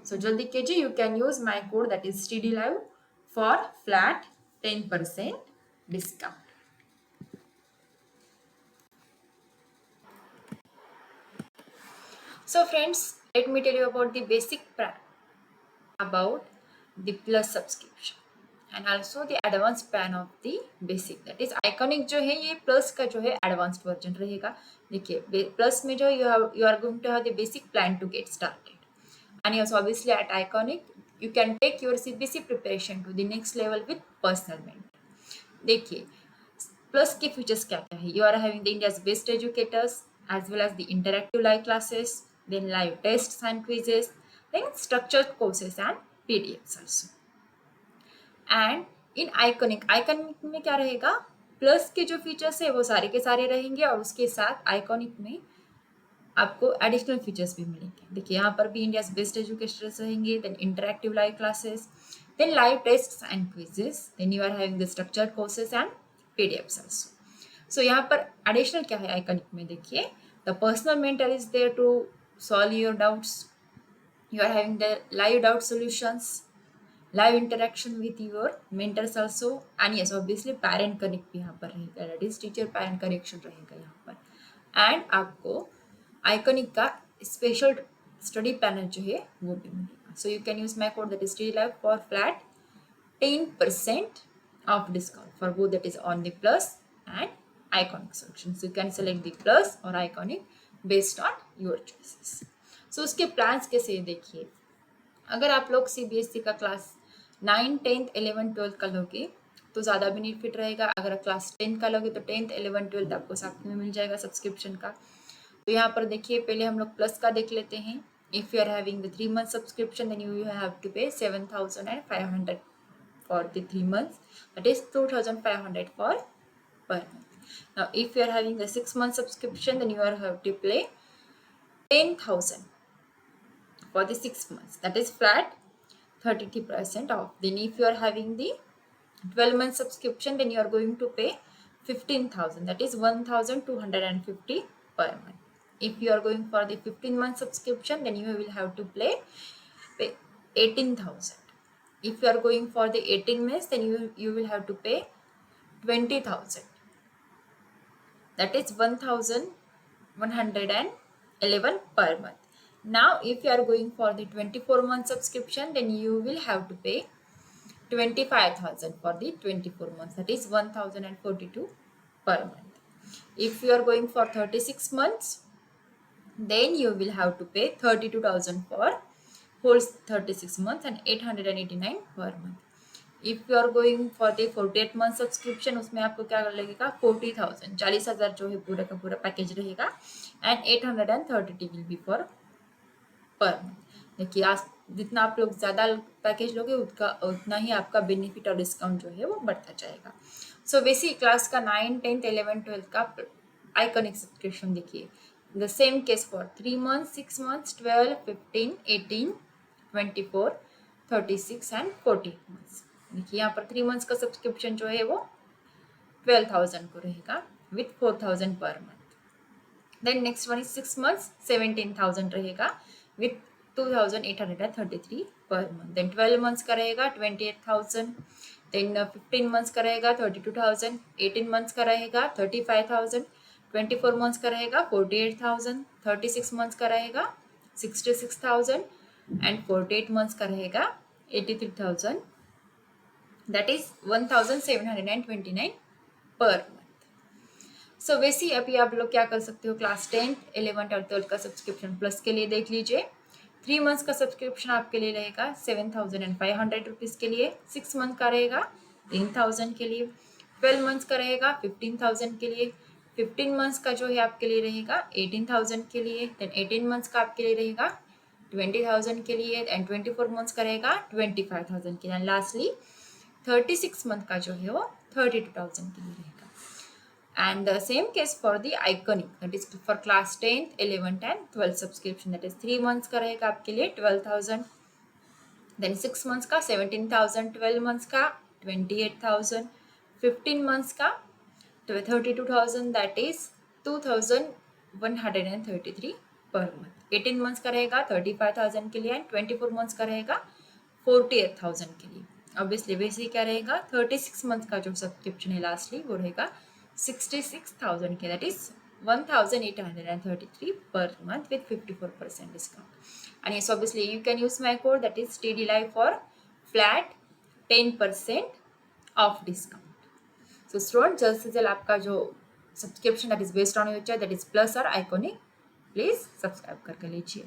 So jaldi कीजिए, you can use my code, that is TD Live, for flat 10% discount. So friends, let me tell you about the basic about the plus subscription and also the advanced plan of the basic, that is iconic जो है ये plus का जो है advanced version रहेगा. देखिए plus में जो you are going to have the basic plan to get started, and yes, obviously at iconic you can take your CBSE preparation to the next level with personal mentor. देखिए plus के features क्या क्या है. You are having the India's best educators as well as the interactive live classes, then live tests and quizzes, then structured courses and PDFs also. And in iconic में क्या रहेगा, plus के जो features है वो सारे के सारे रहेंगे और उसके साथ आइकॉनिक में आपको एडिशनल फीचर्स भी मिलेंगे. देखिए यहाँ पर भी इंडियाज बेस्ट एजुकेटर्स रहेंगे, then interactive live classes, then live tests and quizzes, then you are having the structured courses and PDFs also. So यहाँ पर एडिशनल क्या है आइकॉनिक में, देखिए the personal mentor is there to solve your doubts. You are having the live doubt solutions, live interaction with your mentors also, and yes obviously parent connect भी यहाँ पर रहेगा, that is teacher parent connection रहेगा यहाँ पर. and आपको iconic का special study panel जो है वो भी मिलेगा. So you can use my code, that is TD Live, for flat 10% of discount for both, that is on the plus and iconic solutions. So you can select the plus or iconic based on your choices. So उसके plans कैसे देखिए, अगर आप लोग CBSE का class 9, 10th, 11th, 12th का लोगे तो ज़्यादा बेनिफिट रहेगा. अगर क्लास 10th का लोगे तो 10th, 11th, 12th आपको साथ में मिल जाएगा सब्सक्रिप्शन का. तो यहाँ पर देखिए पहले हम लोग प्लस का देख लेते हैं. If you are having the 3 month subscription, then you have to pay 7,500 for the 3 months, that is 2,500 for per month. Now if you are having the 6 month subscription, then you are have to pay 10,000 for the 6 months, that is flat 33% off. Then if you are having the 12-month subscription, then you are going to pay 15,000, that is 1,250 per month. If you are going for the 15-month subscription, then you will have to pay 18,000. If you are going for the 18 months, then you will have to pay 20,000, that is 1,111 per month. Now if you are going for the 24-month subscription, then you will have to pay 25,000 for the 24 months, that is 1,042 per month. If you are going for 36 months, then you will have to pay 32,000 for whole 36 months and 889 per month. If you are going for the 48 month subscription, उसमें आपको क्या लगेगा 40,000, 40,000 जो है पूरा का पूरा package रहेगा, and 830 will be for per month. देखिए आज जितना आप लोग ज़्यादा पैकेज लोगे उतना ही आपका बेनिफिट और डिस्काउंट जो है वो बढ़ता जाएगा. सो बेसिक क्लास का 9, 10, 11, 12 का आइकॉनिक सब्सक्रिप्शन देखिए. The same case for 3 months, 6 months, 12, 15, 18, 24, 36 and 40 months. देखिए यहाँ पर 3 months का सब्सक्रिप्शन जो है वो 12,000 को रहेगा with 4,000 per month. Then next one is 6 months, 17,000 रहेगा विथ 2,833 पर मंथ. देन 12 months का रहेगा 28,000. देन 15 months का रहेगा 32,000. 18 months का रहेगा 35,000. 24 months का रहेगा 48,000. 36 months का रहेगा 66,000 एंड 48 months का रहेगा 83,000, that is 1,729 per month. सो वैसे अभी आप लोग क्या कर सकते हो, क्लास 10, 11 और 12 का सब्सक्रिप्शन प्लस के लिए देख लीजिए. 3 months का सब्सक्रिप्शन आपके लिए रहेगा 7,500 रुपीज़ के लिए. 6 month का रहेगा 3,000 के लिए. 12 months का रहेगा 15,000 के लिए. 15 months का जो है आपके लिए रहेगा 18,000 के लिए. देन 18 months का आपके लिए रहेगा 20,000 के लिए एंड 24 months का रहेगा 25,000 के लिए. एंड लास्टली 36 month का जो है वो 32,000 के लिए रहेगा. And the same case for the iconic, that is for class 10th, 11th and 12th subscription, that is 3 months का रहेगा आपके लिए 12,000. then 6 months का 17,000. 12 months का 28,000. 15 months का 32,000, that is 2,133 per month. 18 months का रहेगा 35,000 के लिए एंड 24 months का रहेगा 48,000 के लिए. ऑब्वियसली वैसे क्या रहेगा 36 months का जो सब्सक्रिप्शन है लास्टली वो रहेगा 66,000 के, that is 1,833 per month with 54% discount. And yes, obviously you can use my code, that is TDLive, for flat 10% off discount. So student, जल्द से जल्द आपका जो subscription that is based on your choice, that is plus और iconic, please subscribe करके लीजिए.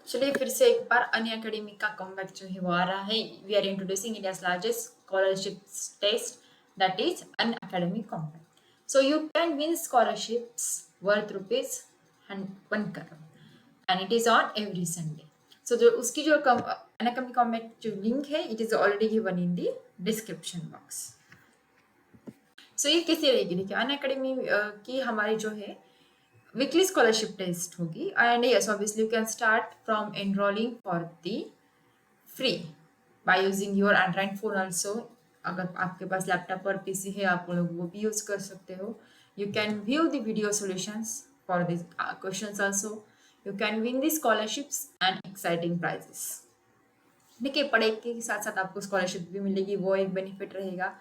चलिए फिर से एक बार अनअकैडमी का कमबैक जो है वो आ रहा है. We are introducing India's largest scholarship test, that is Unacademy Combat. So you can win scholarships worth ₹1 crore and it is on every Sunday. So जो उसकी जो अनअकैडमी कॉम्बैक जो लिंक है, it is already given in the description box. So ये कैसे रहेगी, देखिए Unacademy की हमारी जो है weekly scholarship test होगी. and yes, obviously you can start from enrolling for the free by using your Android phone also. अगर आपके पास लैपटॉप और पीसी है आप लोग वो भी यूज कर सकते हो. you can view the video solutions for these questions also. you can win the scholarships and exciting prizes. देखिए पढ़ाई के साथ साथ आपको स्कॉलरशिप भी मिलेगी, वो एक बेनिफिट रहेगा.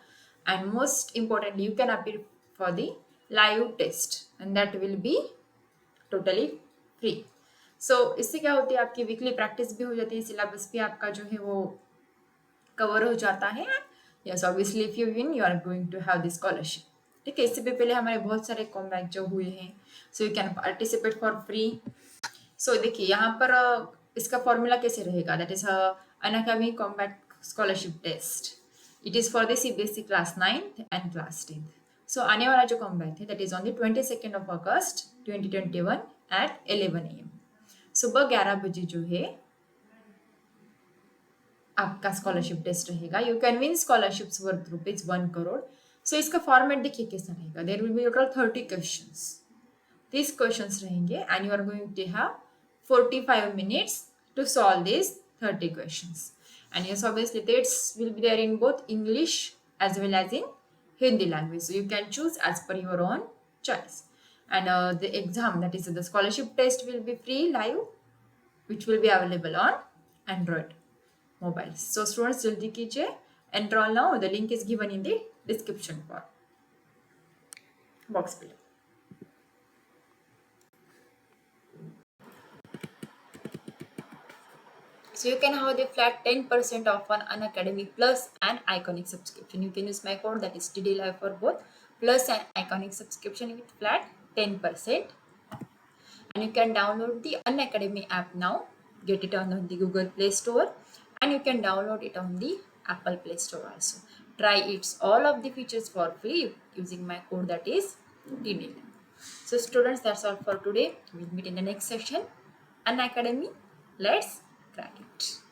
And most importantly you can appear for the live test and that will be totally free. So इससे क्या होती है, आपकी वीकली प्रैक्टिस भी हो जाती है, सिलेबस भी आपका जो है वो कवर हो जाता है. Yes, obviously if you win you are going to have the scholarship. ठीक है, इससे भी पहले हमारे बहुत सारे कॉम्बैक जो हुए हैं, so you can participate for free. So देखिए यहाँ पर इसका फॉर्मूला कैसे रहेगा, that is Unacademy Combat scholarship test. It is for the CBSE class 9th and class 10th. So आने वाला जो कॉम्बैक है that is on the 22nd of August 2021 at 11 AM. सुबह 11 बजे जो है आपका स्कॉलरशिप टेस्ट रहेगा. You can win scholarships worth ₹1 crore so इसका फॉर्मेट देखिए कैसा रहेगा. There will be total 30 questions. These questions रहेंगे and you are going to have 45 minutes to solve these 30 questions. And yes, obviously dates will be there in both English as well as in Hindi language. So you can choose as per your own choice. And the exam, that is the scholarship test, will be free live, which will be available on Android mobiles. So students, jaldi kijiye, enroll now. The link is given in the description box below. So you can have the flat 10% off on Unacademy Plus and Iconic subscription. You can use my code, that is TD Live, for both Plus and Iconic subscription with flat 10%. And you can download the Unacademy app now. Get it on the Google Play Store and you can download it on the Apple Play Store also. Try its all of the features for free using my code, that is TD Live. So students, that's all for today. We'll meet in the next session. Unacademy, let's crack it.